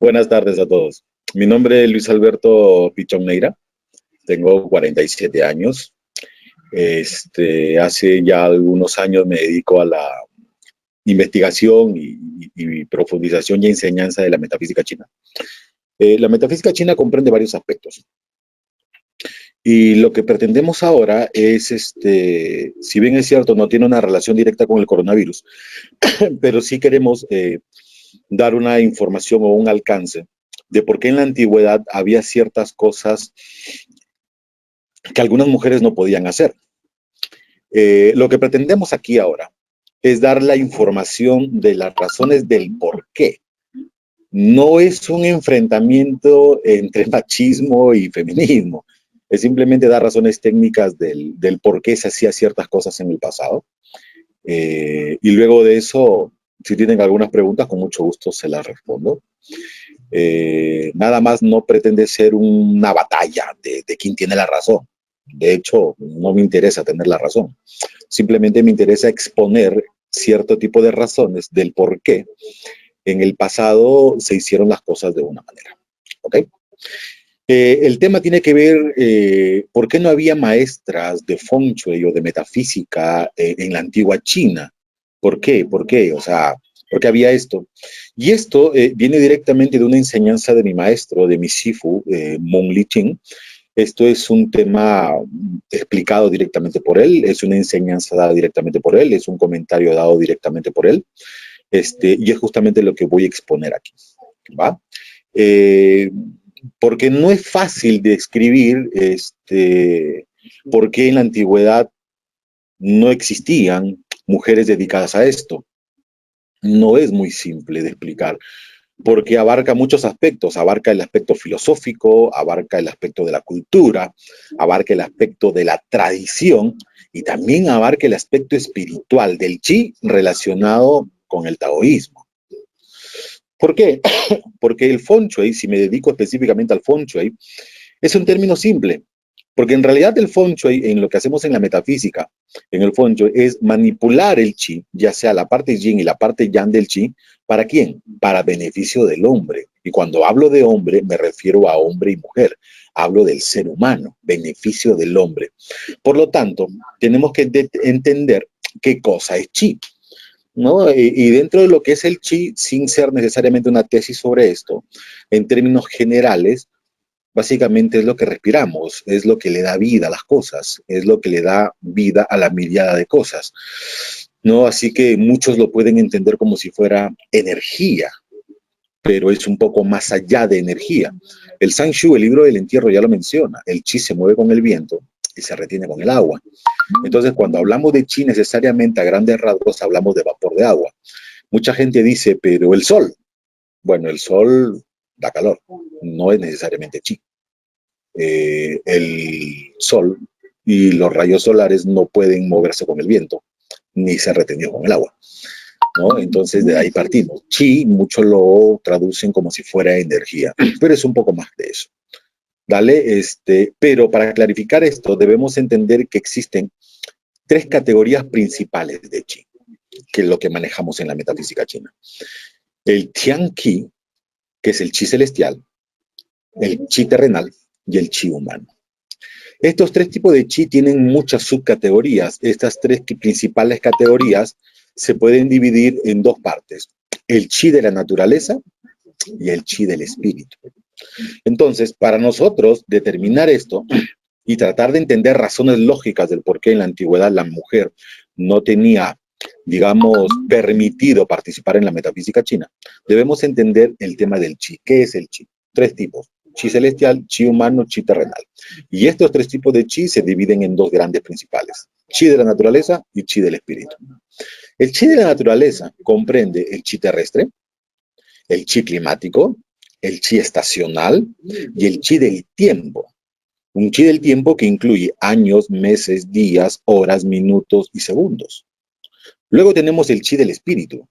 Buenas tardes a todos. Mi nombre es Luis Alberto Pichón Neira. Tengo 47 años. Hace ya algunos años me dedico a la investigación y profundización y enseñanza de la metafísica china. La metafísica china comprende varios aspectos. Y lo que pretendemos ahora es, si bien es cierto, no tiene una relación directa con el coronavirus, pero sí queremos dar una información o un alcance de por qué en la antigüedad había ciertas cosas que algunas mujeres no podían hacer. Lo que pretendemos aquí ahora es dar la información de las razones del por qué. No es un enfrentamiento entre machismo y feminismo, es simplemente dar razones técnicas del por qué se hacían ciertas cosas en el pasado. Y luego de eso, si tienen algunas preguntas, con mucho gusto se las respondo. Nada más no pretende ser una batalla de quién tiene la razón. De hecho, no me interesa tener la razón. Simplemente me interesa exponer cierto tipo de razones del por qué en el pasado se hicieron las cosas de una manera. ¿Ok? El tema tiene que ver por qué no había maestras de Feng Shui o de metafísica en la antigua China. ¿Por qué? ¿Por qué? O sea, ¿por qué había esto? Y esto viene directamente de una enseñanza de mi maestro, de mi Sifu, Meng Liqing. Esto es un tema explicado directamente por él, es una enseñanza dada directamente por él, es un comentario dado directamente por él, y es justamente lo que voy a exponer aquí, ¿va? Porque no es fácil de escribir por qué en la antigüedad no existían mujeres dedicadas a esto. No es muy simple de explicar, porque abarca muchos aspectos, abarca el aspecto filosófico, abarca el aspecto de la cultura, abarca el aspecto de la tradición y también abarca el aspecto espiritual del chi relacionado con el taoísmo. ¿Por qué? Porque el Feng Shui, si me dedico específicamente al Feng Shui, es un término simple, porque en realidad el Feng Shui, en lo que hacemos en la metafísica, en el Feng Shui, es manipular el chi, ya sea la parte yin y la parte yang del chi, ¿para quién? Para beneficio del hombre. Y cuando hablo de hombre, me refiero a hombre y mujer. Hablo del ser humano, beneficio del hombre. Por lo tanto, tenemos que entender qué cosa es chi, ¿no? Y dentro de lo que es el chi, sin ser necesariamente una tesis sobre esto, en términos generales, básicamente es lo que respiramos, es lo que le da vida a las cosas, es lo que le da vida a la mirada de cosas, ¿no? Así que muchos lo pueden entender como si fuera energía, pero es un poco más allá de energía. El Sanshu, el libro del entierro, ya lo menciona, el chi se mueve con el viento y se retiene con el agua. Entonces, cuando hablamos de chi, necesariamente a grandes rasgos hablamos de vapor de agua. Mucha gente dice, pero el sol. Bueno, el sol da calor, no es necesariamente chi. El sol y los rayos solares no pueden moverse con el viento, ni ser retenidos con el agua, ¿no? Entonces, de ahí partimos. Chi, muchos lo traducen como si fuera energía, pero es un poco más de eso. ¿Vale? Pero para clarificar esto, debemos entender que existen tres categorías principales de chi, que es lo que manejamos en la metafísica china. El Tian Qi, que es el chi celestial, el chi terrenal y el chi humano. Estos tres tipos de chi tienen muchas subcategorías. Estas tres principales categorías se pueden dividir en dos partes: el chi de la naturaleza y el chi del espíritu. Entonces, para nosotros determinar esto y tratar de entender razones lógicas del por qué en la antigüedad la mujer no tenía, digamos, permitido participar en la metafísica china, debemos entender el tema del chi. ¿Qué es el chi? Tres tipos: chi celestial, chi humano, chi terrenal. Y estos tres tipos de chi se dividen en dos grandes principales: chi de la naturaleza y chi del espíritu. El chi de la naturaleza comprende el chi terrestre, el chi climático, el chi estacional y el chi del tiempo. Un chi del tiempo que incluye años, meses, días, horas, minutos y segundos. Luego tenemos el chi del espíritu.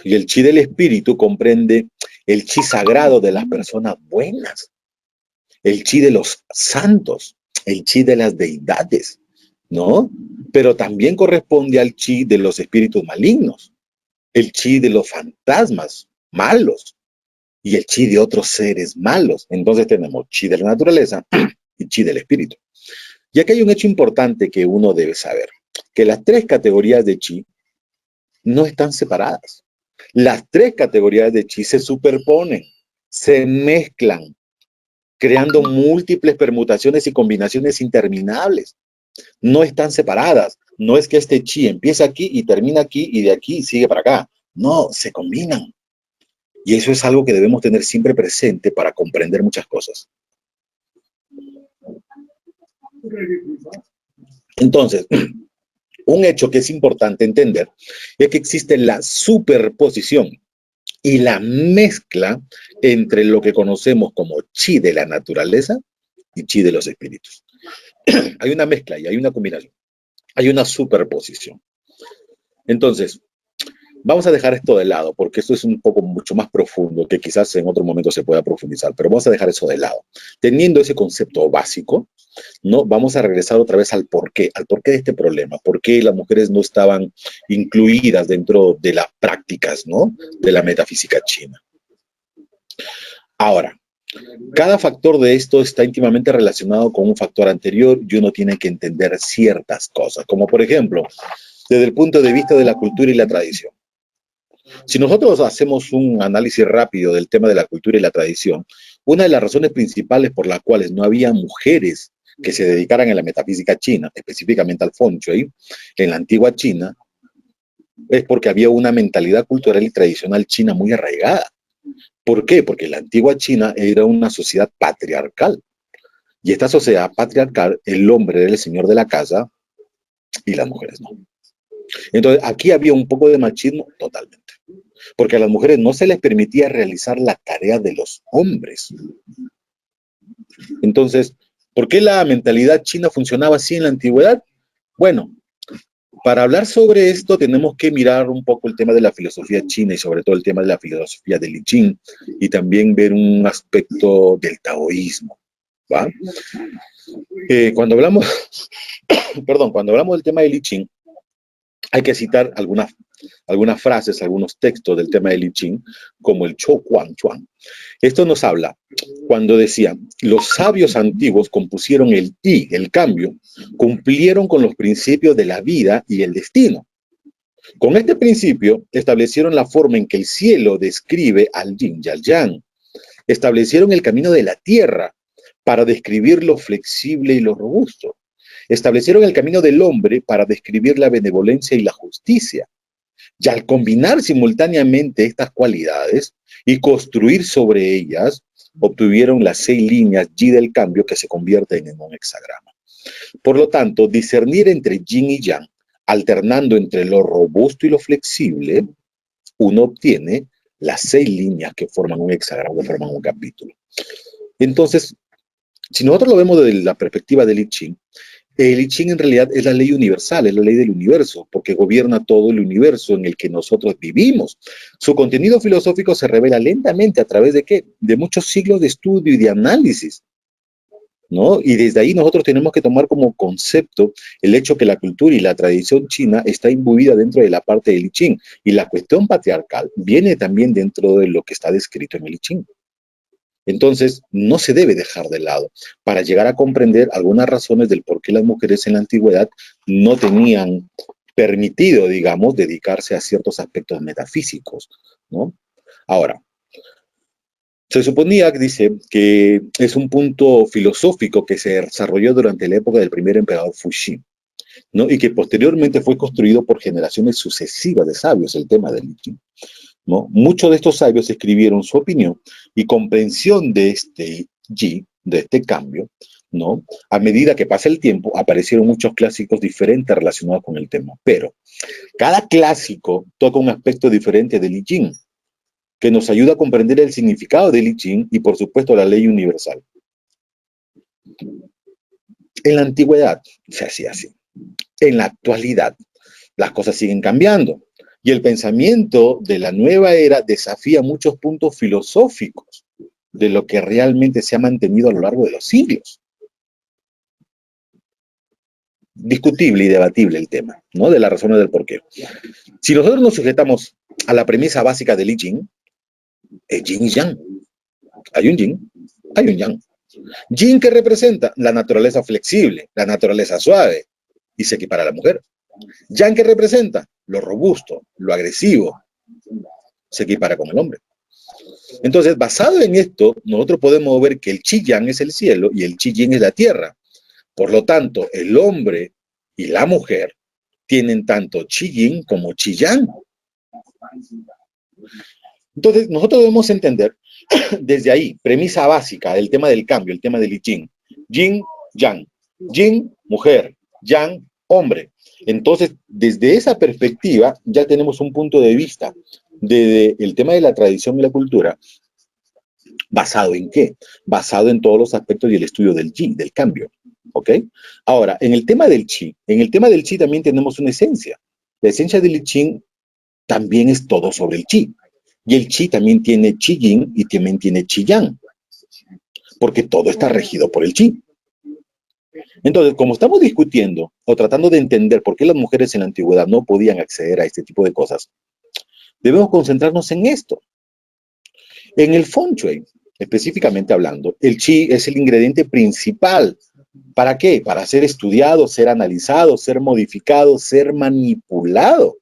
Y el chi del espíritu comprende el chi sagrado de las personas buenas, el chi de los santos, el chi de las deidades, ¿no? Pero también corresponde al chi de los espíritus malignos, el chi de los fantasmas malos y el chi de otros seres malos. Entonces tenemos chi de la naturaleza y chi del espíritu. Y aquí hay un hecho importante que uno debe saber, que las tres categorías de chi no están separadas. Las tres categorías de chi se superponen, se mezclan, creando múltiples permutaciones y combinaciones interminables. No están separadas. No es que este chi empieza aquí y termina aquí y de aquí sigue para acá. No, se combinan. Y eso es algo que debemos tener siempre presente para comprender muchas cosas. Entonces, un hecho que es importante entender es que existe la superposición y la mezcla entre lo que conocemos como chi de la naturaleza y chi de los espíritus. Hay una mezcla y hay una combinación, hay una superposición. Entonces, vamos a dejar esto de lado, porque esto es un poco mucho más profundo, que quizás en otro momento se pueda profundizar, pero vamos a dejar eso de lado. Teniendo ese concepto básico, ¿no? Vamos a regresar otra vez al porqué de este problema, por qué las mujeres no estaban incluidas dentro de las prácticas, ¿no? De la metafísica china. Ahora, cada factor de esto está íntimamente relacionado con un factor anterior y uno tiene que entender ciertas cosas, como por ejemplo, desde el punto de vista de la cultura y la tradición. Si nosotros hacemos un análisis rápido del tema de la cultura y la tradición, una de las razones principales por las cuales no había mujeres que se dedicaran a la metafísica china, específicamente al Feng Shui, en la antigua China, es porque había una mentalidad cultural y tradicional china muy arraigada. ¿Por qué? Porque la antigua China era una sociedad patriarcal. Y esta sociedad patriarcal, el hombre era el señor de la casa y las mujeres no. Entonces, aquí había un poco de machismo totalmente. Porque a las mujeres no se les permitía realizar la tarea de los hombres. Entonces, ¿por qué la mentalidad china funcionaba así en la antigüedad? Bueno, para hablar sobre esto tenemos que mirar un poco el tema de la filosofía china y sobre todo el tema de la filosofía del I Ching y también ver un aspecto del taoísmo, ¿va? Cuando hablamos, perdón, cuando hablamos del tema del I Ching, hay que citar algunas frases, algunos textos del tema del I Ching, como el Chou Kuang Chuan. Esto nos habla cuando decía, los sabios antiguos compusieron el I, el cambio, cumplieron con los principios de la vida y el destino. Con este principio establecieron la forma en que el cielo describe al yin y al yang. Establecieron el camino de la tierra para describir lo flexible y lo robusto. Establecieron el camino del hombre para describir la benevolencia y la justicia. Y al combinar simultáneamente estas cualidades y construir sobre ellas, obtuvieron las 6 líneas Yi del cambio que se convierten en un hexagrama. Por lo tanto, discernir entre yin y yang, alternando entre lo robusto y lo flexible, uno obtiene las 6 líneas que forman un hexagrama, que forman un capítulo. Entonces, si nosotros lo vemos desde la perspectiva del I Ching, el I Ching en realidad es la ley universal, es la ley del universo, porque gobierna todo el universo en el que nosotros vivimos. Su contenido filosófico se revela lentamente a través de ¿qué? De muchos siglos de estudio y de análisis, ¿no? Y desde ahí nosotros tenemos que tomar como concepto el hecho que la cultura y la tradición china está imbuida dentro de la parte del I Ching, y la cuestión patriarcal viene también dentro de lo que está descrito en el I Ching. Entonces, no se debe dejar de lado para llegar a comprender algunas razones del por qué las mujeres en la antigüedad no tenían permitido, digamos, dedicarse a ciertos aspectos metafísicos, ¿no? Ahora, se suponía, dice, que es un punto filosófico que se desarrolló durante la época del primer emperador Fuxi, ¿no? Y que posteriormente fue construido por generaciones sucesivas de sabios, el tema del I Ching, ¿no? Muchos de estos sabios escribieron su opinión y comprensión de este Yi, de este cambio, ¿no? A medida que pasa el tiempo, aparecieron muchos clásicos diferentes relacionados con el tema, pero cada clásico toca un aspecto diferente del I Ching, que nos ayuda a comprender el significado del I Ching y, por supuesto, la ley universal. En la antigüedad se hacía así. En la actualidad, las cosas siguen cambiando. Y el pensamiento de la nueva era desafía muchos puntos filosóficos de lo que realmente se ha mantenido a lo largo de los siglos. Discutible y debatible el tema, ¿no? De las razones del porqué. Si nosotros nos sujetamos a la premisa básica del I Ching, es yin y yang. Hay un yin, hay un yang. Yin que representa la naturaleza flexible, la naturaleza suave, y se equipara a la mujer. Yang que representa lo robusto, lo agresivo, se equipara con el hombre. Entonces, basado en esto, nosotros podemos ver que el Qi Yang es el cielo y el Qi Yin es la tierra. Por lo tanto, el hombre y la mujer tienen tanto Qi Yin como Qi Yang. Entonces, nosotros debemos entender desde ahí, premisa básica del tema del cambio, el tema del I Ching. Yin, Yang. Yin, mujer. Yang, hombre. Entonces, desde esa perspectiva, ya tenemos un punto de vista del tema de la tradición y la cultura. ¿Basado en qué? Basado en todos los aspectos y el estudio del Qi, del cambio. ¿Ok? Ahora, en el tema del Qi también tenemos una esencia. La esencia del I Ching también es todo sobre el Qi. Y el Qi también tiene Qi Yin y también tiene Qi Yang, porque todo está regido por el Qi. Entonces, como estamos discutiendo o tratando de entender por qué las mujeres en la antigüedad no podían acceder a este tipo de cosas, debemos concentrarnos en esto. En el Feng Shui, específicamente hablando, el Qi es el ingrediente principal. ¿Para qué? Para ser estudiado, ser analizado, ser modificado, ser manipulado.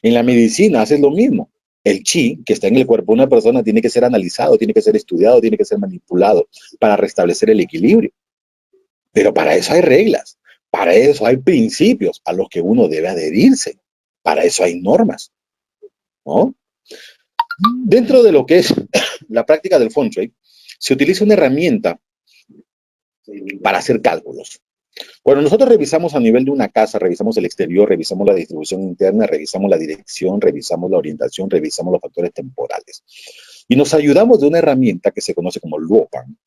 En la medicina haces lo mismo. El Qi que está en el cuerpo de una persona tiene que ser analizado, tiene que ser estudiado, tiene que ser manipulado para restablecer el equilibrio. Pero para eso hay reglas, para eso hay principios a los que uno debe adherirse, para eso hay normas, ¿no? Dentro de lo que es la práctica del Feng Shui, se utiliza una herramienta para hacer cálculos. Cuando nosotros revisamos a nivel de una casa, revisamos el exterior, revisamos la distribución interna, revisamos la dirección, revisamos la orientación, revisamos los factores temporales. Y nos ayudamos de una herramienta que se conoce como Luopan.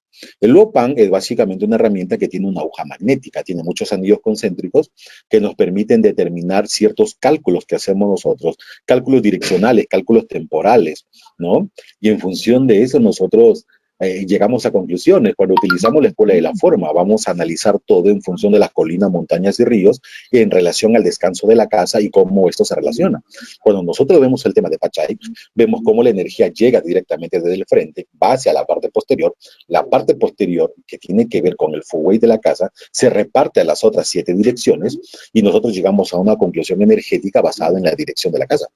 El Luopan es básicamente una herramienta que tiene una aguja magnética, tiene muchos anillos concéntricos que nos permiten determinar ciertos cálculos que hacemos nosotros, cálculos direccionales, cálculos temporales, ¿no? Y en función de eso nosotros llegamos a conclusiones. Cuando utilizamos la escuela de la forma, vamos a analizar todo en función de las colinas, montañas y ríos en relación al descanso de la casa y cómo esto se relaciona. Cuando nosotros vemos el tema de Pachai, vemos cómo la energía llega directamente desde el frente, va hacia la parte posterior que tiene que ver con el Fu-Wei de la casa, se reparte a las otras 7 direcciones y nosotros llegamos a una conclusión energética basada en la dirección de la casa.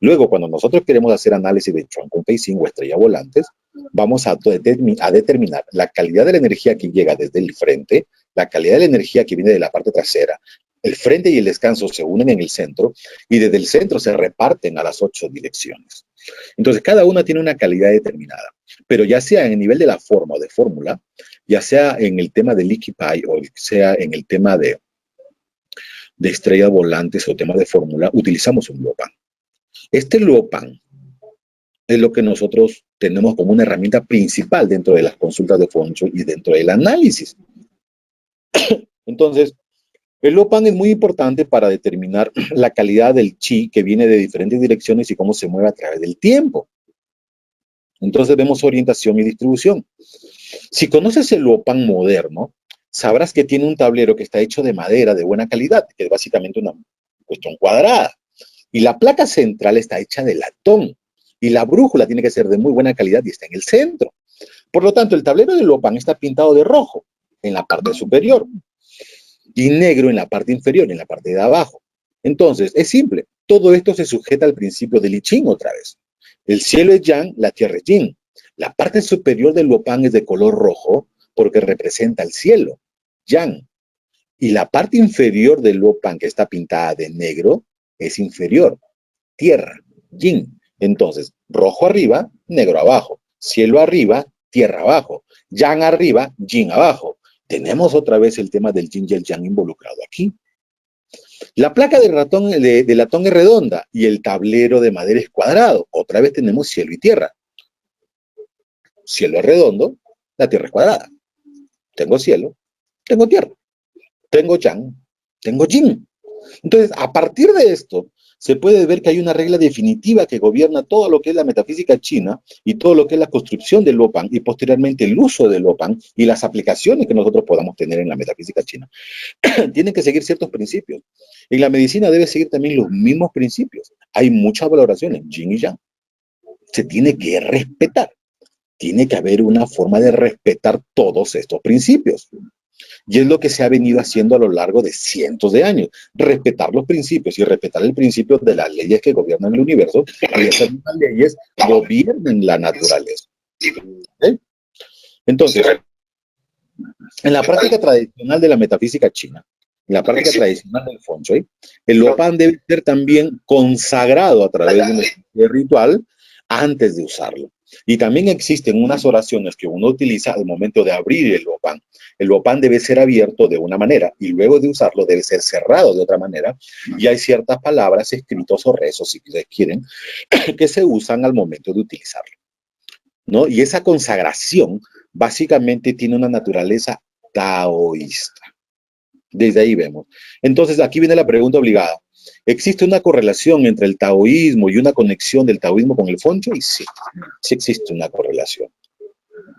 Luego, cuando nosotros queremos hacer análisis de Chuan Kun Pei Sin o estrella volantes, vamos a determinar la calidad de la energía que llega desde el frente, la calidad de la energía que viene de la parte trasera. El frente y el descanso se unen en el centro y desde el centro se reparten a las 8 direcciones. Entonces, cada una tiene una calidad determinada, pero ya sea en el nivel de la forma o de fórmula, ya sea en el tema del Ikigai o sea en el tema de estrellas volantes o tema de fórmula, utilizamos un Luopan. Este Luopan es lo que nosotros tenemos como una herramienta principal dentro de las consultas de Feng Shui y dentro del análisis. Entonces, el Luopan es muy importante para determinar la calidad del Qi que viene de diferentes direcciones y cómo se mueve a través del tiempo. Entonces vemos orientación y distribución. Si conoces el Luopan moderno, sabrás que tiene un tablero que está hecho de madera de buena calidad, que es básicamente una cuestión cuadrada. Y la placa central está hecha de latón. Y la brújula tiene que ser de muy buena calidad y está en el centro. Por lo tanto, el tablero de Luopan está pintado de rojo en la parte superior y negro en la parte inferior, en la parte de abajo. Entonces, es simple. Todo esto se sujeta al principio del I Ching otra vez. El cielo es Yang, la tierra es Yin. La parte superior del Luopan es de color rojo porque representa el cielo, Yang. Y la parte inferior del Luopan, que está pintada de negro, es inferior, tierra, Yin. Entonces, rojo arriba, negro abajo. Cielo arriba, tierra abajo. Yang arriba, Yin abajo. Tenemos otra vez el tema del Yin y el Yang involucrado aquí. La placa de latón es redonda y el tablero de madera es cuadrado. Otra vez tenemos cielo y tierra. Cielo es redondo, la tierra es cuadrada. Tengo cielo, tengo tierra. Tengo Yang, tengo Yin. Entonces, a partir de esto, se puede ver que hay una regla definitiva que gobierna todo lo que es la metafísica china y todo lo que es la construcción del Luopan y posteriormente el uso del Luopan y las aplicaciones que nosotros podamos tener en la metafísica china. Tienen que seguir ciertos principios. En la medicina debe seguir también los mismos principios. Hay muchas valoraciones, Yin y Yang. Se tiene que respetar. tiene que haber una forma de respetar todos estos principios. Y es lo que se ha venido haciendo a lo largo de cientos de años. Respetar los principios y respetar el principio de las leyes que gobiernan el universo, y esas mismas leyes gobiernan la naturaleza. ¿Okay? Entonces, en la práctica tradicional de la metafísica china, en la práctica tradicional del Feng Shui, el Lopan debe ser también consagrado a través de un ritual antes de usarlo. Y también existen unas oraciones que uno utiliza al momento de abrir el Lopan. El Lopan debe ser abierto de una manera y luego de usarlo debe ser cerrado de otra manera. Y hay ciertas palabras, escritos o rezos, si ustedes quieren, que se usan al momento de utilizarlo, ¿no? Y esa consagración básicamente tiene una naturaleza taoísta. Desde ahí vemos. Entonces, aquí viene la pregunta obligada. ¿Existe una correlación entre el taoísmo y una conexión del taoísmo con el Feng Shui? Sí, sí existe una correlación.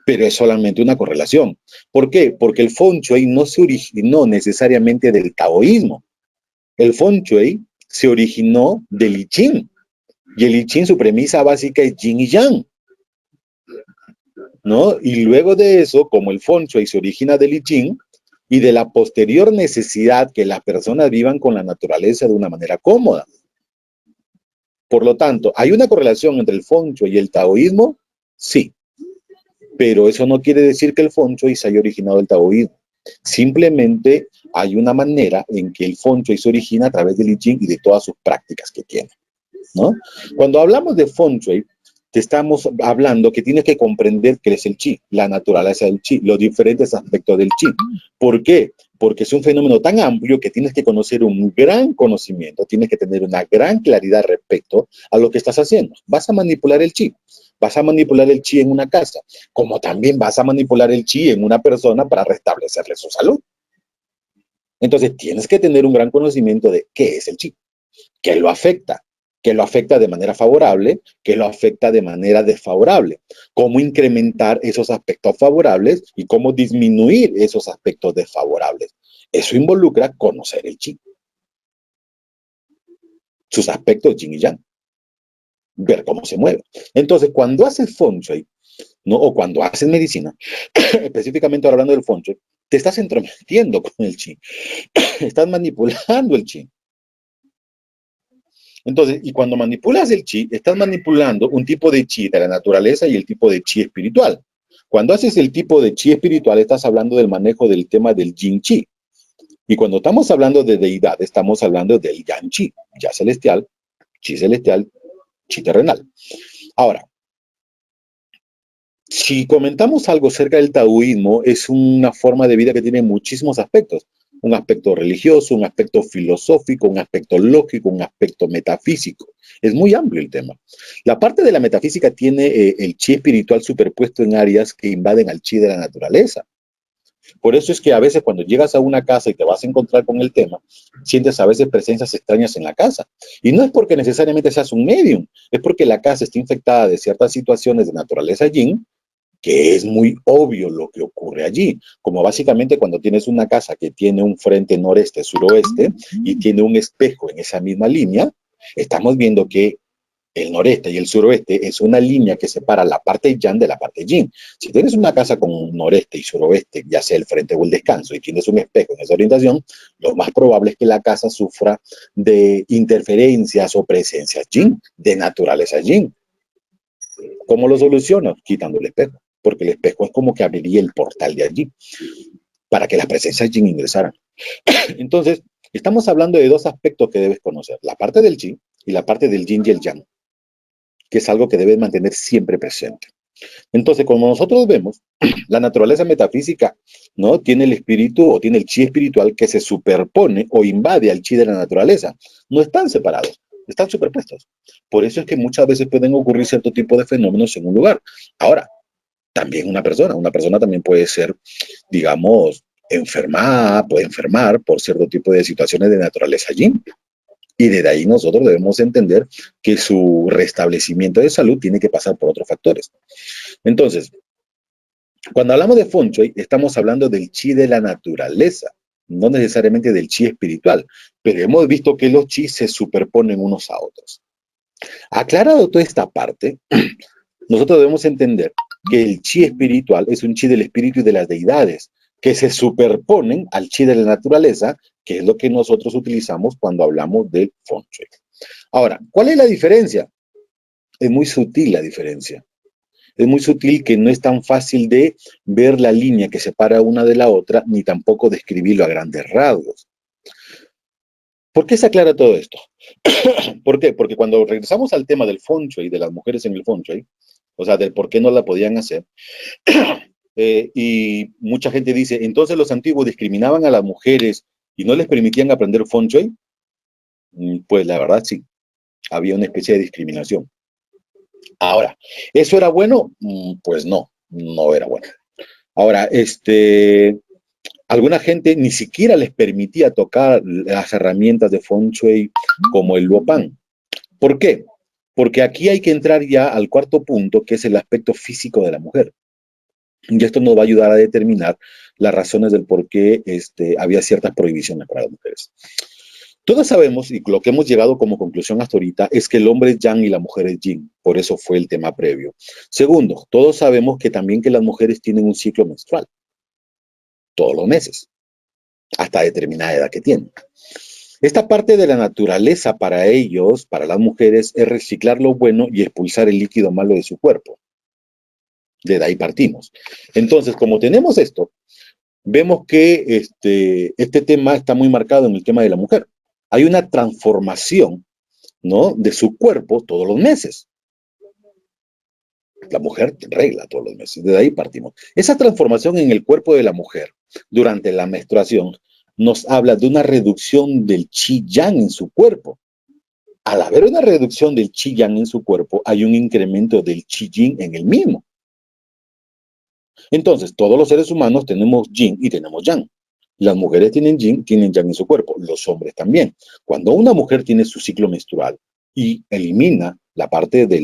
Pero es solamente una correlación. ¿Por qué? Porque el Feng Shui no se originó necesariamente del taoísmo. El Feng Shui se originó del I Ching. Y el I Ching, su premisa básica es yin y yang, ¿no? Y luego de eso, como el Feng Shui se origina del I Ching y de la posterior necesidad que las personas vivan con la naturaleza de una manera cómoda. Por lo tanto, ¿hay una correlación entre el Feng Shui y el taoísmo? Sí. Pero eso no quiere decir que el Feng Shui se haya originado del taoísmo. Simplemente hay una manera en que el Feng Shui se origina a través del I Ching y de todas sus prácticas que tiene, ¿no? Cuando hablamos de Feng Shui, te estamos hablando que tienes que comprender qué es el chi, la naturaleza del chi, los diferentes aspectos del chi. ¿Por qué? Porque es un fenómeno tan amplio que tienes que conocer un gran conocimiento, tienes que tener una gran claridad respecto a lo que estás haciendo. Vas a manipular el chi. Vas a manipular el chi en una casa, como también vas a manipular el chi en una persona para restablecerle su salud. Entonces tienes que tener un gran conocimiento de qué es el chi, qué lo afecta, que lo afecta de manera favorable, que lo afecta de manera desfavorable, cómo incrementar esos aspectos favorables y cómo disminuir esos aspectos desfavorables. Eso involucra conocer el chi, sus aspectos yin y yang, ver cómo se mueve. Entonces, cuando haces Feng Shui, ¿no? O cuando haces medicina, específicamente hablando del Feng Shui, te estás entrometiendo con el chi, estás manipulando el chi. Entonces, y cuando manipulas el chi, estás manipulando un tipo de chi de la naturaleza y el tipo de chi espiritual. Cuando haces el tipo de chi espiritual, estás hablando del manejo del tema del yin chi. Y cuando estamos hablando de deidad, estamos hablando del yang chi, ya celestial, chi terrenal. Ahora, si comentamos algo cerca del taoísmo, es una forma de vida que tiene muchísimos aspectos. Un aspecto religioso, un aspecto filosófico, un aspecto lógico, un aspecto metafísico. Es muy amplio el tema. La parte de la metafísica tiene el chi espiritual superpuesto en áreas que invaden al chi de la naturaleza. Por eso es que a veces cuando llegas a una casa y te vas a encontrar con el tema, sientes a veces presencias extrañas en la casa. Y no es porque necesariamente seas un medium, es porque la casa está infectada de ciertas situaciones de naturaleza yin, que es muy obvio lo que ocurre allí, como básicamente cuando tienes una casa que tiene un frente noreste-suroeste y tiene un espejo en esa misma línea, estamos viendo que el noreste y el suroeste es una línea que separa la parte yang de la parte yin. Si tienes una casa con un noreste y suroeste, ya sea el frente o el descanso, y tienes un espejo en esa orientación, lo más probable es que la casa sufra de interferencias o presencias yin, de naturaleza yin. ¿Cómo lo solucionas? Quitando el espejo, porque el espejo es como que abriría el portal de allí para que las presencias yin ingresaran. Entonces, estamos hablando de dos aspectos que debes conocer, la parte del chi y la parte del yin y el yang, que es algo que debes mantener siempre presente. Entonces, como nosotros vemos, la naturaleza metafísica, ¿no? Tiene el espíritu o tiene el chi espiritual que se superpone o invade al chi de la naturaleza. No están separados, están superpuestos. Por eso es que muchas veces pueden ocurrir cierto tipo de fenómenos en un lugar. Ahora, también una persona también puede ser, digamos, enfermada, puede enfermar por cierto tipo de situaciones de naturaleza yin. Y desde ahí nosotros debemos entender que su restablecimiento de salud tiene que pasar por otros factores. Entonces, cuando hablamos de Feng Shui, estamos hablando del chi de la naturaleza, no necesariamente del chi espiritual, pero hemos visto que los chi se superponen unos a otros. Aclarado toda esta parte, nosotros debemos entender que el chi espiritual es un chi del espíritu y de las deidades, que se superponen al chi de la naturaleza, que es lo que nosotros utilizamos cuando hablamos del feng shui. Ahora, ¿cuál es la diferencia? Es muy sutil la diferencia. Es muy sutil, que no es tan fácil de ver la línea que separa una de la otra, ni tampoco describirlo a grandes rasgos. ¿Por qué se aclara todo esto? ¿Por qué? Porque cuando regresamos al tema del feng shui, de las mujeres en el feng shui, o sea, del por qué no la podían hacer, y mucha gente dice, entonces los antiguos discriminaban a las mujeres y no les permitían aprender feng shui. Pues la verdad sí, había una especie de discriminación. Ahora, ¿eso era bueno? Pues no, no era bueno. Ahora, alguna gente ni siquiera les permitía tocar las herramientas de feng shui como el luopan. ¿Por qué? Porque aquí hay que entrar ya al cuarto punto, que es el aspecto físico de la mujer. Y esto nos va a ayudar a determinar las razones del por qué había ciertas prohibiciones para las mujeres. Todos sabemos, y lo que hemos llegado como conclusión hasta ahorita, es que el hombre es yang y la mujer es yin. Por eso fue el tema previo. Segundo, todos sabemos que también que las mujeres tienen un ciclo menstrual, todos los meses, hasta determinada edad que tienen. Esta parte de la naturaleza para ellos, para las mujeres, es reciclar lo bueno y expulsar el líquido malo de su cuerpo. De ahí partimos. Entonces, como tenemos esto, vemos que este tema está muy marcado en el tema de la mujer. Hay una transformación, ¿no?, de su cuerpo todos los meses. La mujer regla todos los meses, de ahí partimos. Esa transformación en el cuerpo de la mujer durante la menstruación nos habla de una reducción del chi yang en su cuerpo. Al haber una reducción del chi yang en su cuerpo, hay un incremento del chi yin en el mismo. Entonces, todos los seres humanos tenemos yin y tenemos yang. Las mujeres tienen yin en su cuerpo, los hombres también. Cuando una mujer tiene su ciclo menstrual y elimina la parte de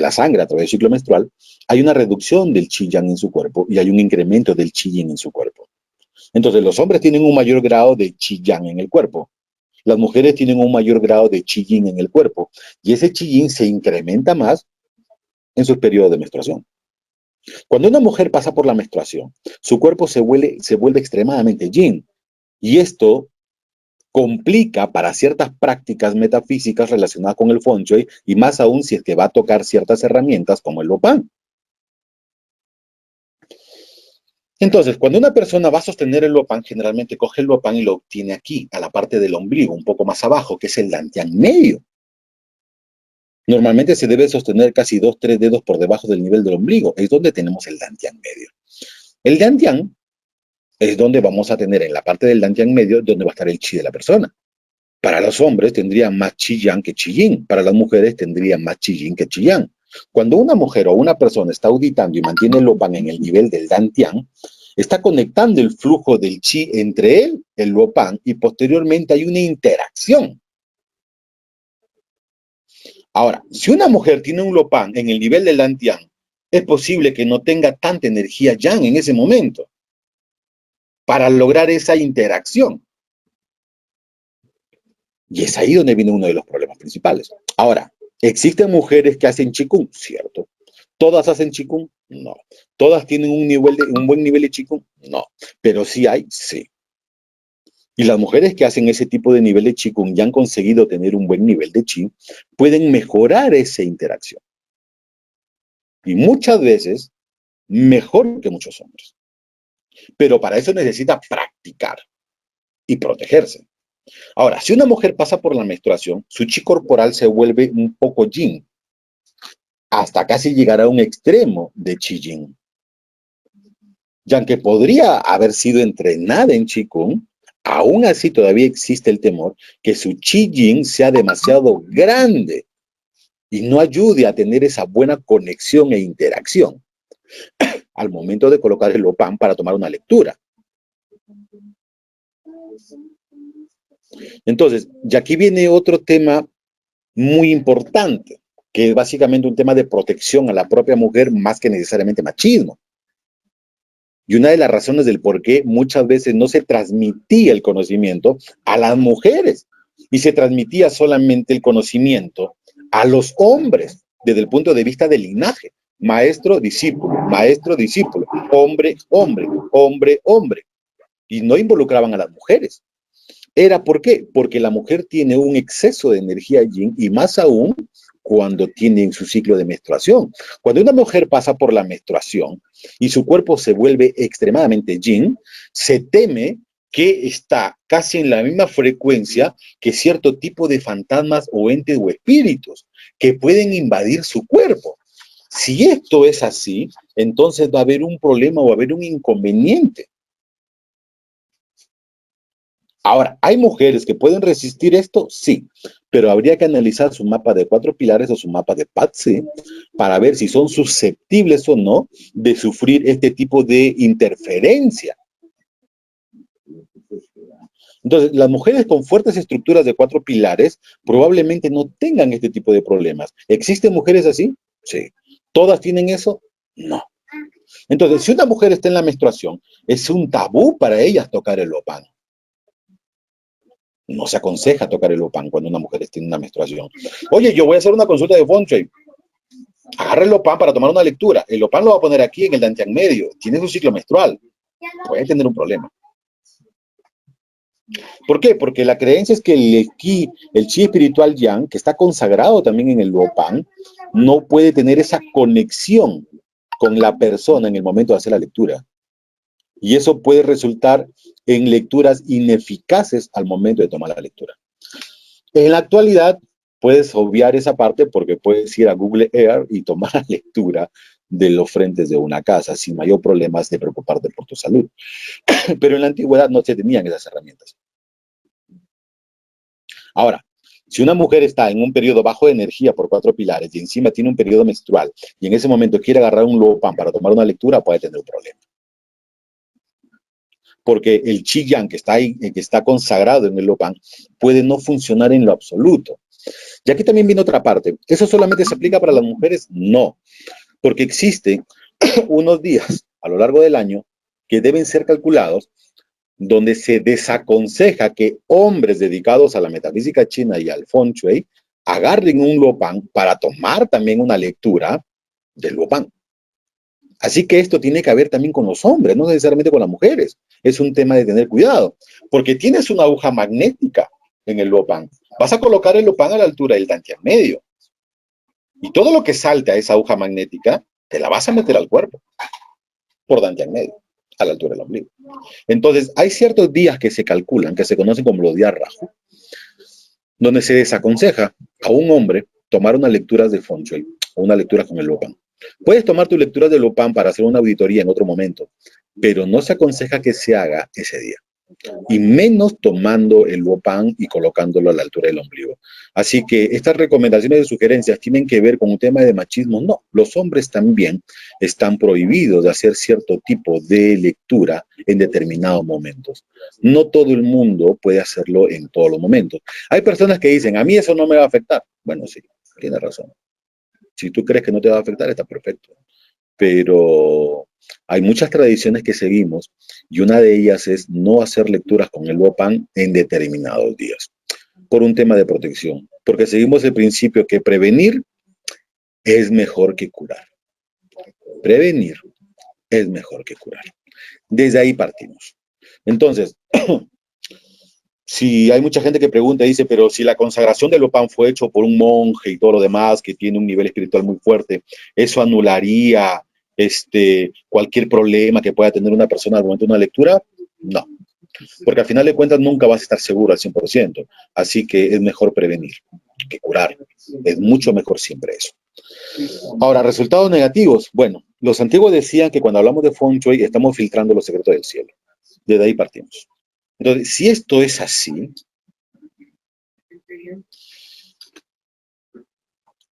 la sangre a través del ciclo menstrual, hay una reducción del chi yang en su cuerpo y hay un incremento del chi yin en su cuerpo. Entonces, los hombres tienen un mayor grado de chi yang en el cuerpo. Las mujeres tienen un mayor grado de chi yin en el cuerpo. Y ese chi yin se incrementa más en sus periodos de menstruación. Cuando una mujer pasa por la menstruación, su cuerpo se vuelve extremadamente yin. Y esto complica para ciertas prácticas metafísicas relacionadas con el feng shui, y más aún si es que va a tocar ciertas herramientas como el luopan. Entonces, cuando una persona va a sostener el luopan, generalmente coge el luopan y lo obtiene aquí, a la parte del ombligo, un poco más abajo, que es el dantian medio. Normalmente se debe sostener casi 2-3 dedos por debajo del nivel del ombligo. Es donde tenemos el dantian medio. El dantian es donde vamos a tener, en la parte del dantian medio, donde va a estar el chi de la persona. Para los hombres tendría más chi yang que chi yin. Para las mujeres tendría más chi yin que chi yang. Cuando una mujer o una persona está auditando y mantiene el luopan en el nivel del dantian, está conectando el flujo del chi entre él, el luopan, y posteriormente hay una interacción. Ahora, si una mujer tiene un luopan en el nivel del dantian, es posible que no tenga tanta energía yang en ese momento para lograr esa interacción. Y es ahí donde viene uno de los problemas principales. Ahora, ¿existen mujeres que hacen qigong? Cierto. ¿Todas hacen qigong? No. ¿Todas tienen un buen nivel de qigong? No. Pero sí hay, sí. Y las mujeres que hacen ese tipo de nivel de qigong y han conseguido tener un buen nivel de chi, pueden mejorar esa interacción. Y muchas veces, mejor que muchos hombres. Pero para eso necesita practicar y protegerse. Ahora, si una mujer pasa por la menstruación, su chi corporal se vuelve un poco yin, hasta casi llegar a un extremo de chi yin. Y aunque podría haber sido entrenada en qigong, aún así todavía existe el temor que su chi yin sea demasiado grande y no ayude a tener esa buena conexión e interacción al momento de colocar el luopan para tomar una lectura. Entonces, y aquí viene otro tema muy importante, que es básicamente un tema de protección a la propia mujer más que necesariamente machismo. Y una de las razones del por qué muchas veces no se transmitía el conocimiento a las mujeres y se transmitía solamente el conocimiento a los hombres desde el punto de vista del linaje. maestro, discípulo, hombre, hombre, hombre, hombre. Y no involucraban a las mujeres. ¿Era por qué? Porque la mujer tiene un exceso de energía yin y más aún cuando tiene su ciclo de menstruación. Cuando una mujer pasa por la menstruación y su cuerpo se vuelve extremadamente yin, se teme que está casi en la misma frecuencia que cierto tipo de fantasmas o entes o espíritus que pueden invadir su cuerpo. Si esto es así, entonces va a haber un problema o va a haber un inconveniente. Ahora, ¿hay mujeres que pueden resistir esto? Sí, pero habría que analizar su mapa de 4 pilares o su mapa de Patsy para ver si son susceptibles o no de sufrir este tipo de interferencia. Entonces, las mujeres con fuertes estructuras de 4 pilares probablemente no tengan este tipo de problemas. ¿Existen mujeres así? Sí. ¿Todas tienen eso? No. Entonces, si una mujer está en la menstruación, es un tabú para ellas tocar el lopán. No se aconseja tocar el lopán cuando una mujer está en una menstruación. Oye, yo voy a hacer una consulta de feng shui. Agarra el lopán para tomar una lectura. El lopán lo va a poner aquí en el dantian medio. Tiene su ciclo menstrual. Puede tener un problema. ¿Por qué? Porque la creencia es que el chi espiritual yang, que está consagrado también en el lopán, no puede tener esa conexión con la persona en el momento de hacer la lectura. Y eso puede resultar en lecturas ineficaces al momento de tomar la lectura. En la actualidad, puedes obviar esa parte porque puedes ir a Google Earth y tomar la lectura de los frentes de una casa sin mayor problemas de preocuparte por tu salud. Pero en la antigüedad no se tenían esas herramientas. Ahora, si una mujer está en un periodo bajo de energía por 4 pilares y encima tiene un periodo menstrual y en ese momento quiere agarrar un lopán para tomar una lectura, puede tener un problema. Porque el chi yang que está ahí, que está consagrado en el lopán, puede no funcionar en lo absoluto. Y aquí también viene otra parte. ¿Eso solamente se aplica para las mujeres? No, porque existen unos días a lo largo del año que deben ser calculados donde se desaconseja que hombres dedicados a la metafísica china y al feng shui agarren un lopán para tomar también una lectura del lopán. Así que esto tiene que ver también con los hombres, no necesariamente con las mujeres. Es un tema de tener cuidado, porque tienes una aguja magnética en el lopán. Vas a colocar el lopán a la altura del dantian medio. Y todo lo que salte a esa aguja magnética, te la vas a meter al cuerpo, por dantian medio, a la altura del ombligo. Entonces, hay ciertos días que se calculan, que se conocen como los días Rahu, donde se desaconseja a un hombre tomar unas lecturas de feng shui o una lectura con el lopán. Puedes tomar tu lectura de lopán para hacer una auditoría en otro momento, pero no se aconseja que se haga ese día. Y menos tomando el lopán y colocándolo a la altura del ombligo. Así que estas recomendaciones y sugerencias tienen que ver con un tema de machismo. No, los hombres también están prohibidos de hacer cierto tipo de lectura en determinados momentos. No todo el mundo puede hacerlo en todos los momentos. Hay personas que dicen, a mí eso no me va a afectar. Bueno, sí, tienes razón. Si tú crees que no te va a afectar, está perfecto. Pero hay muchas tradiciones que seguimos y una de ellas es no hacer lecturas con el lopán en determinados días, por un tema de protección, porque seguimos el principio que prevenir es mejor que curar. Prevenir es mejor que curar. Desde ahí partimos. Entonces, si hay mucha gente que pregunta y dice, pero si la consagración del lopán fue hecho por un monje y todo lo demás, que tiene un nivel espiritual muy fuerte, ¿eso anularía cualquier problema que pueda tener una persona al momento de una lectura? No, porque al final de cuentas nunca vas a estar seguro al 100%, así que es mejor prevenir que curar, es mucho mejor siempre eso. Ahora, resultados negativos. Bueno, los antiguos decían que cuando hablamos de feng shui estamos filtrando los secretos del cielo, desde ahí partimos. Entonces, si esto es así,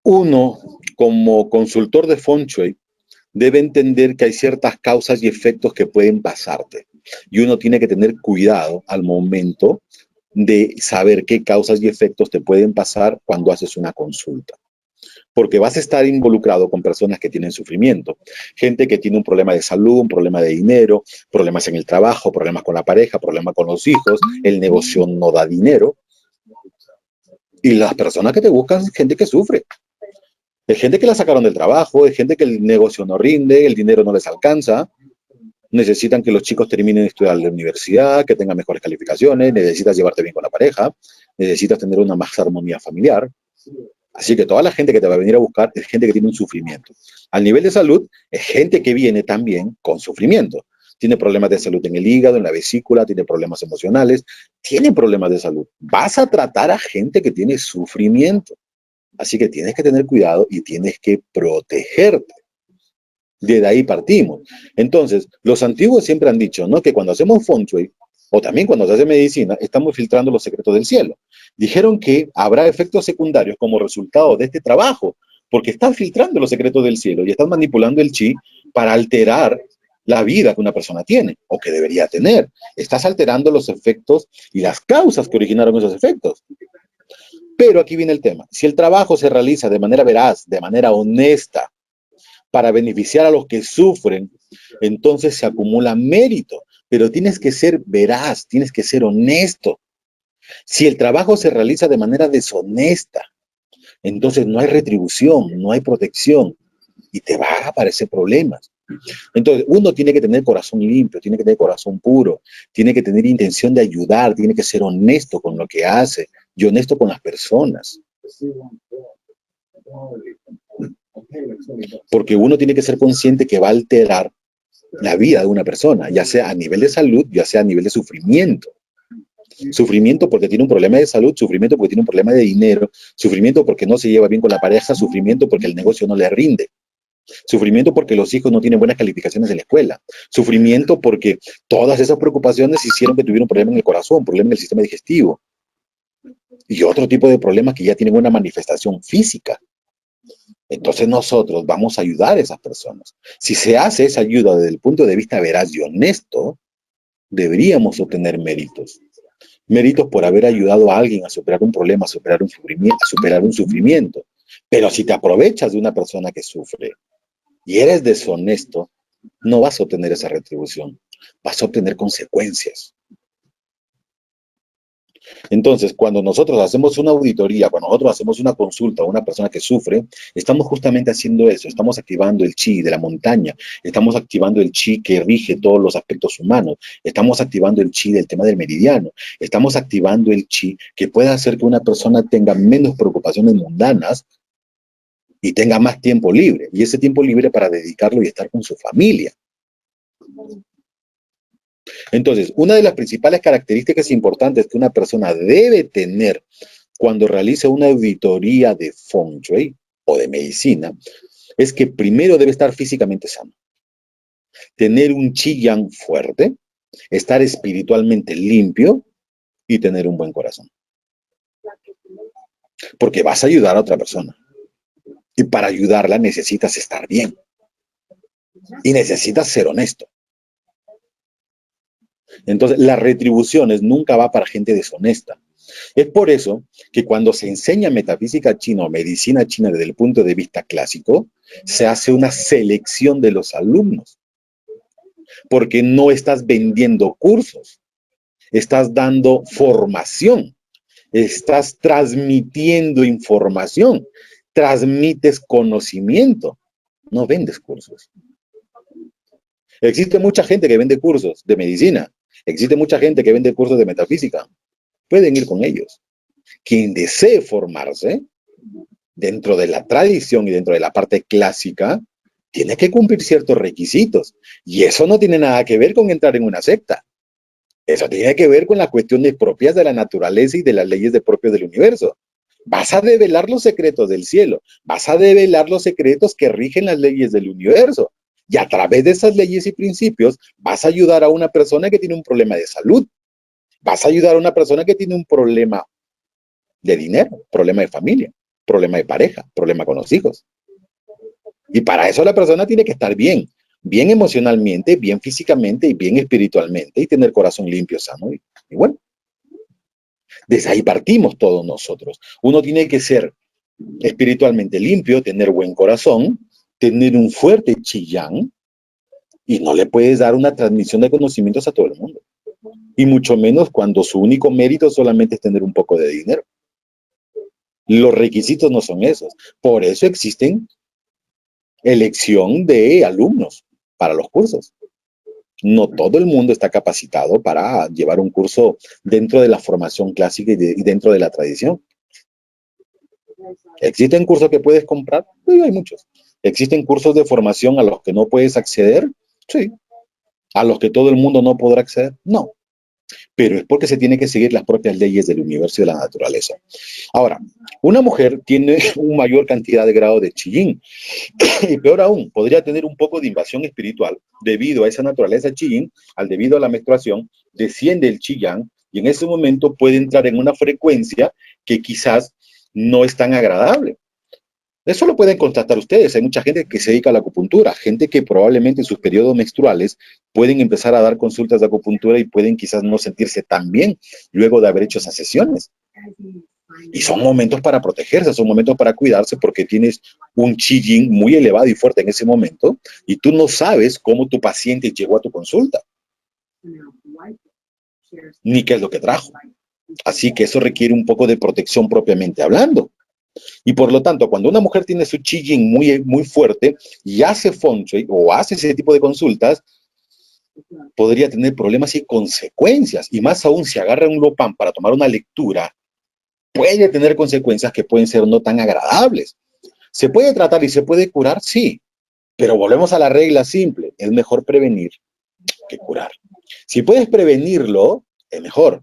uno como consultor de feng shui debe entender que hay ciertas causas y efectos que pueden pasarte. Y uno tiene que tener cuidado al momento de saber qué causas y efectos te pueden pasar cuando haces una consulta. Porque vas a estar involucrado con personas que tienen sufrimiento. Gente que tiene un problema de salud, un problema de dinero, problemas en el trabajo, problemas con la pareja, problemas con los hijos, el negocio no da dinero. Y las personas que te buscan es gente que sufre. Es gente que la sacaron del trabajo, es gente que el negocio no rinde, el dinero no les alcanza, necesitan que los chicos terminen de estudiar en la universidad, que tengan mejores calificaciones, necesitas llevarte bien con la pareja, necesitas tener una más armonía familiar. Así que toda la gente que te va a venir a buscar es gente que tiene un sufrimiento. Al nivel de salud, es gente que viene también con sufrimiento. Tiene problemas de salud en el hígado, en la vesícula, tiene problemas emocionales, tiene problemas de salud. Vas a tratar a gente que tiene sufrimiento. Así que tienes que tener cuidado y tienes que protegerte. De ahí partimos. Entonces, los antiguos siempre han dicho, ¿no?, que cuando hacemos feng shui, o también cuando se hace medicina, estamos filtrando los secretos del cielo. Dijeron que habrá efectos secundarios como resultado de este trabajo, porque están filtrando los secretos del cielo y están manipulando el chi para alterar la vida que una persona tiene o que debería tener. Estás alterando los efectos y las causas que originaron esos efectos. Pero aquí viene el tema. Si el trabajo se realiza de manera veraz, de manera honesta, para beneficiar a los que sufren, entonces se acumula mérito. Pero tienes que ser veraz, tienes que ser honesto. Si el trabajo se realiza de manera deshonesta, entonces no hay retribución, no hay protección y te van a aparecer problemas. Entonces, uno tiene que tener corazón limpio, tiene que tener corazón puro, tiene que tener intención de ayudar, tiene que ser honesto con lo que hace y honesto con las personas. Porque uno tiene que ser consciente que va a alterar la vida de una persona, ya sea a nivel de salud, ya sea a nivel de sufrimiento. Sufrimiento porque tiene un problema de salud, sufrimiento porque tiene un problema de dinero, sufrimiento porque no se lleva bien con la pareja, sufrimiento porque el negocio no le rinde, sufrimiento porque los hijos no tienen buenas calificaciones en la escuela, sufrimiento porque todas esas preocupaciones hicieron que tuviera un problema en el corazón, problema en el sistema digestivo y otro tipo de problemas que ya tienen una manifestación física. Entonces nosotros vamos a ayudar a esas personas. Si se hace esa ayuda desde el punto de vista veraz y honesto, deberíamos obtener méritos. Méritos por haber ayudado a alguien a superar un problema, a superar un sufrimiento. Pero si te aprovechas de una persona que sufre y eres deshonesto, no vas a obtener esa retribución. Vas a obtener consecuencias. Entonces, cuando nosotros hacemos una auditoría, cuando nosotros hacemos una consulta a una persona que sufre, estamos justamente haciendo eso, estamos activando el chi de la montaña, estamos activando el chi que rige todos los aspectos humanos, estamos activando el chi del tema del meridiano, estamos activando el chi que pueda hacer que una persona tenga menos preocupaciones mundanas y tenga más tiempo libre, y ese tiempo libre para dedicarlo y estar con su familia. Entonces, una de las principales características importantes que una persona debe tener cuando realice una auditoría de Feng Shui o de medicina es que primero debe estar físicamente sano, tener un Qi Yang fuerte, estar espiritualmente limpio y tener un buen corazón. Porque vas a ayudar a otra persona. Y para ayudarla necesitas estar bien. Y necesitas ser honesto. Entonces, las retribuciones nunca va para gente deshonesta. Es por eso que cuando se enseña metafísica china o medicina china desde el punto de vista clásico, se hace una selección de los alumnos. Porque no estás vendiendo cursos, estás dando formación, estás transmitiendo información, transmites conocimiento, no vendes cursos. Existe mucha gente que vende cursos de medicina, existe mucha gente que vende cursos de metafísica. Pueden ir con ellos. Quien desee formarse dentro de la tradición y dentro de la parte clásica, tiene que cumplir ciertos requisitos. Y eso no tiene nada que ver con entrar en una secta. Eso tiene que ver con las cuestiones propias de la naturaleza y de las leyes propias del universo. Vas a develar los secretos del cielo. Vas a develar los secretos que rigen las leyes del universo. Y a través de esas leyes y principios vas a ayudar a una persona que tiene un problema de salud. Vas a ayudar a una persona que tiene un problema de dinero, problema de familia, problema de pareja, problema con los hijos. Y para eso la persona tiene que estar bien, bien emocionalmente, bien físicamente y bien espiritualmente y tener corazón limpio, sano y bueno. Desde ahí partimos todos nosotros. Uno tiene que ser espiritualmente limpio, tener buen corazón, tener un fuerte Qi Yang y no le puedes dar una transmisión de conocimientos a todo el mundo. Y mucho menos cuando su único mérito solamente es tener un poco de dinero. Los requisitos no son esos. Por eso existen elección de alumnos para los cursos. No todo el mundo está capacitado para llevar un curso dentro de la formación clásica y dentro de la tradición. ¿Existen cursos que puedes comprar? Sí, hay muchos. ¿Existen cursos de formación a los que no puedes acceder? Sí. ¿A los que todo el mundo no podrá acceder? No. Pero es porque se tiene que seguir las propias leyes del universo y de la naturaleza. Ahora, una mujer tiene una mayor cantidad de grado de chillín. Y peor aún, podría tener un poco de invasión espiritual debido a esa naturaleza chillín, debido a la menstruación, desciende el chillán y en ese momento puede entrar en una frecuencia que quizás no es tan agradable. Eso lo pueden constatar ustedes. Hay mucha gente que se dedica a la acupuntura, gente que probablemente en sus periodos menstruales pueden empezar a dar consultas de acupuntura y pueden quizás no sentirse tan bien luego de haber hecho esas sesiones. Y son momentos para protegerse, son momentos para cuidarse porque tienes un chi yin muy elevado y fuerte en ese momento y tú no sabes cómo tu paciente llegó a tu consulta, ni qué es lo que trajo. Así que eso requiere un poco de protección propiamente hablando. Y por lo tanto, cuando una mujer tiene su chi yin muy fuerte y hace feng shui o hace ese tipo de consultas, podría tener problemas y consecuencias. Y más aún, si agarra un lopán para tomar una lectura, puede tener consecuencias que pueden ser no tan agradables. ¿Se puede tratar y se puede curar? Sí, pero volvemos a la regla simple. Es mejor prevenir que curar. Si puedes prevenirlo, es mejor.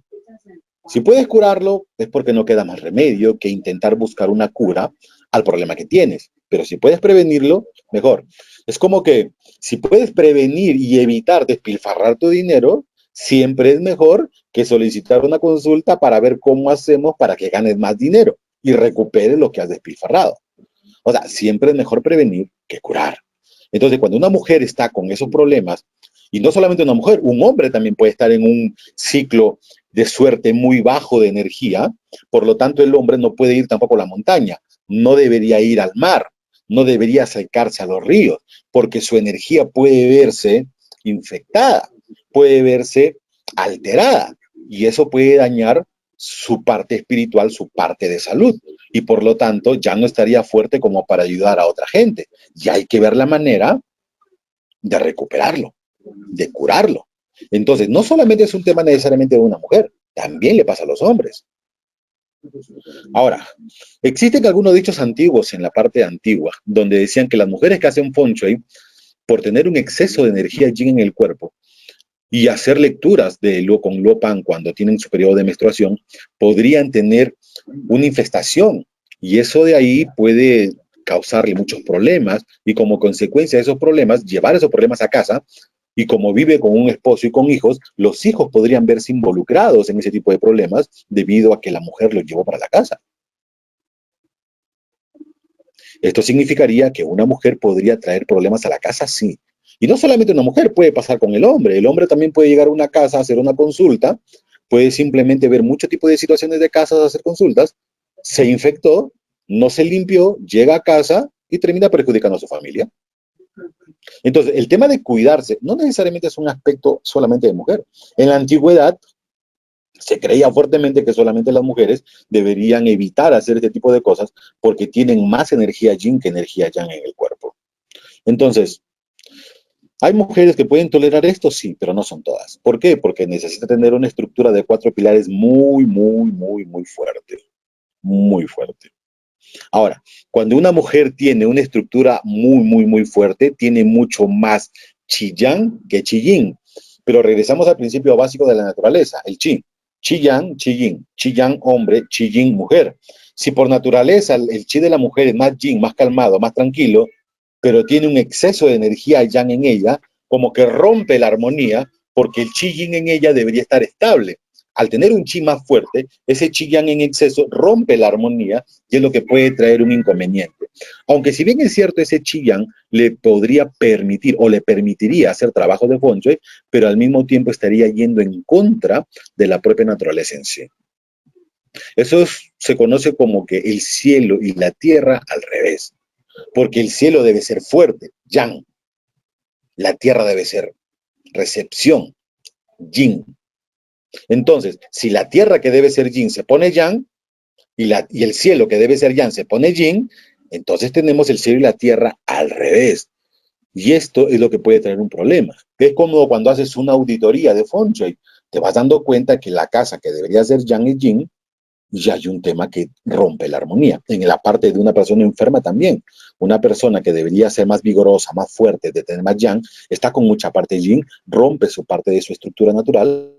Si puedes curarlo, es porque no queda más remedio que intentar buscar una cura al problema que tienes. Pero si puedes prevenirlo, mejor. Es como que si puedes prevenir y evitar despilfarrar tu dinero, siempre es mejor que solicitar una consulta para ver cómo hacemos para que ganes más dinero y recuperes lo que has despilfarrado. O sea, siempre es mejor prevenir que curar. Entonces, cuando una mujer está con esos problemas, y no solamente una mujer, un hombre también puede estar en un ciclo de suerte muy bajo de energía, por lo tanto el hombre no puede ir tampoco a la montaña, no debería ir al mar, no debería acercarse a los ríos, porque su energía puede verse infectada, puede verse alterada, y eso puede dañar su parte espiritual, su parte de salud, y por lo tanto ya no estaría fuerte como para ayudar a otra gente. Y hay que ver la manera de recuperarlo, de curarlo. Entonces, no solamente es un tema necesariamente de una mujer, también le pasa a los hombres. Ahora, existen algunos dichos antiguos en la parte antigua, donde decían que las mujeres que hacen feng shui, por tener un exceso de energía yin en el cuerpo y hacer lecturas de lo con Lopan cuando tienen su periodo de menstruación, podrían tener una infestación y eso de ahí puede causarle muchos problemas y como consecuencia de esos problemas, llevar esos problemas a casa y como vive con un esposo y con hijos, los hijos podrían verse involucrados en ese tipo de problemas debido a que la mujer los llevó para la casa. Esto significaría que una mujer podría traer problemas a la casa, sí. Y no solamente una mujer, puede pasar con el hombre. El hombre también puede llegar a una casa a hacer una consulta, puede simplemente ver mucho tipo de situaciones de casas a hacer consultas, se infectó, no se limpió, llega a casa y termina perjudicando a su familia. Entonces, el tema de cuidarse no necesariamente es un aspecto solamente de mujer. En la antigüedad se creía fuertemente que solamente las mujeres deberían evitar hacer este tipo de cosas porque tienen más energía yin que energía yang en el cuerpo. Entonces, ¿hay mujeres que pueden tolerar esto? Sí, pero no son todas. ¿Por qué? Porque necesita tener una estructura de 4 pilares muy fuerte. Muy fuerte. Ahora, cuando una mujer tiene una estructura muy fuerte, tiene mucho más chi yang que chi yin. Pero regresamos al principio básico de la naturaleza, el chi. Chi yang, chi yin. Chi yang hombre, chi yin mujer. Si por naturaleza el chi de la mujer es más yin, más calmado, más tranquilo, pero tiene un exceso de energía yang en ella, como que rompe la armonía, porque el chi yin en ella debería estar estable. Al tener un chi más fuerte, ese chi yang en exceso rompe la armonía y es lo que puede traer un inconveniente. Aunque si bien es cierto, ese chi yang le podría permitir o le permitiría hacer trabajo de feng shui, pero al mismo tiempo estaría yendo en contra de la propia naturaleza en sí. Eso se conoce como que el cielo y la tierra al revés, porque el cielo debe ser fuerte, yang, la tierra debe ser recepción, yin. Entonces, si la tierra que debe ser yin se pone yang, y el cielo que debe ser yang se pone yin, entonces tenemos el cielo y la tierra al revés. Y esto es lo que puede traer un problema. Es como cuando haces una auditoría de Feng Shui, te vas dando cuenta que la casa que debería ser yang y yin, ya hay un tema que rompe la armonía. En la parte de una persona enferma también. Una persona que debería ser más vigorosa, más fuerte, de tener más yang, está con mucha parte yin, rompe su parte de su estructura natural,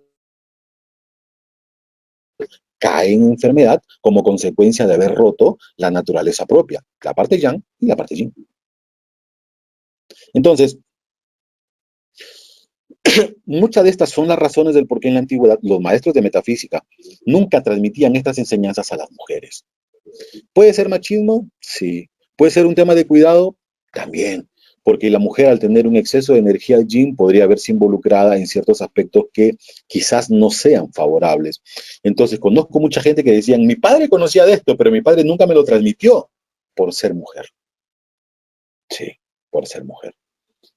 cae en enfermedad como consecuencia de haber roto la naturaleza propia, la parte yang y la parte yin. Entonces, muchas de estas son las razones del por qué en la antigüedad los maestros de metafísica nunca transmitían estas enseñanzas a las mujeres. ¿Puede ser machismo? Sí. ¿Puede ser un tema de cuidado? También. Porque la mujer, al tener un exceso de energía yin, podría verse involucrada en ciertos aspectos que quizás no sean favorables. Entonces, conozco mucha gente que decían, mi padre conocía de esto, pero mi padre nunca me lo transmitió por ser mujer. Sí, por ser mujer.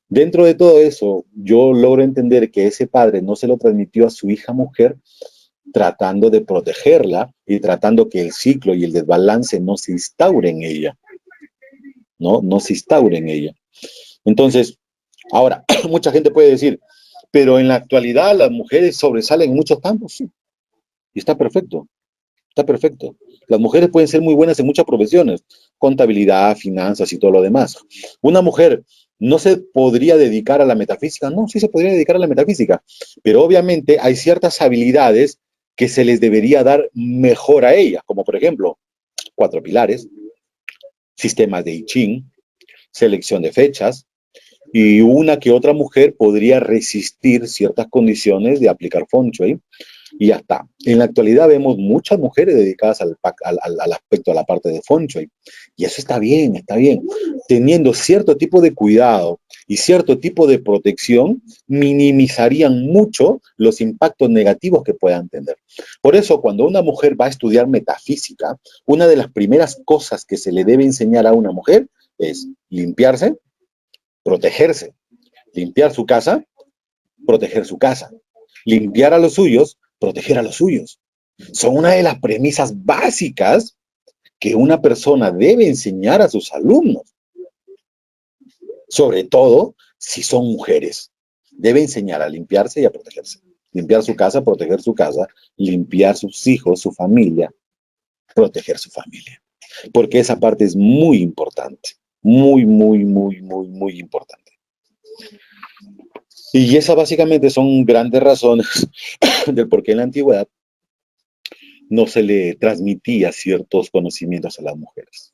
Dentro de todo eso, yo logro entender que ese padre no se lo transmitió a su hija mujer tratando de protegerla y tratando que el ciclo y el desbalance no se instaure en ella, ¿no? No se instaure en ella. Entonces, ahora, mucha gente puede decir, pero en la actualidad las mujeres sobresalen en muchos campos, sí, y está perfecto, está perfecto. Las mujeres pueden ser muy buenas en muchas profesiones, contabilidad, finanzas y todo lo demás. Una mujer no se podría dedicar a la metafísica, no, sí se podría dedicar a la metafísica, pero obviamente hay ciertas habilidades que se les debería dar mejor a ellas, como por ejemplo, 4 pilares, sistemas de I Ching, selección de fechas, y una que otra mujer podría resistir ciertas condiciones de aplicar Feng Shui y ya está. En la actualidad vemos muchas mujeres dedicadas al aspecto, a la parte de Feng Shui. Y eso está bien, está bien. Teniendo cierto tipo de cuidado y cierto tipo de protección, minimizarían mucho los impactos negativos que puedan tener. Por eso, cuando una mujer va a estudiar metafísica, una de las primeras cosas que se le debe enseñar a una mujer es limpiarse, protegerse, limpiar su casa, proteger su casa, limpiar a los suyos, proteger a los suyos. Son una de las premisas básicas que una persona debe enseñar a sus alumnos, sobre todo si son mujeres. Debe enseñar a limpiarse y a protegerse. Limpiar su casa, proteger su casa, limpiar sus hijos, su familia, proteger su familia. Porque esa parte es muy importante. Muy, muy, muy, muy, muy importante. Y esas básicamente son grandes razones del por qué en la antigüedad no se le transmitía ciertos conocimientos a las mujeres.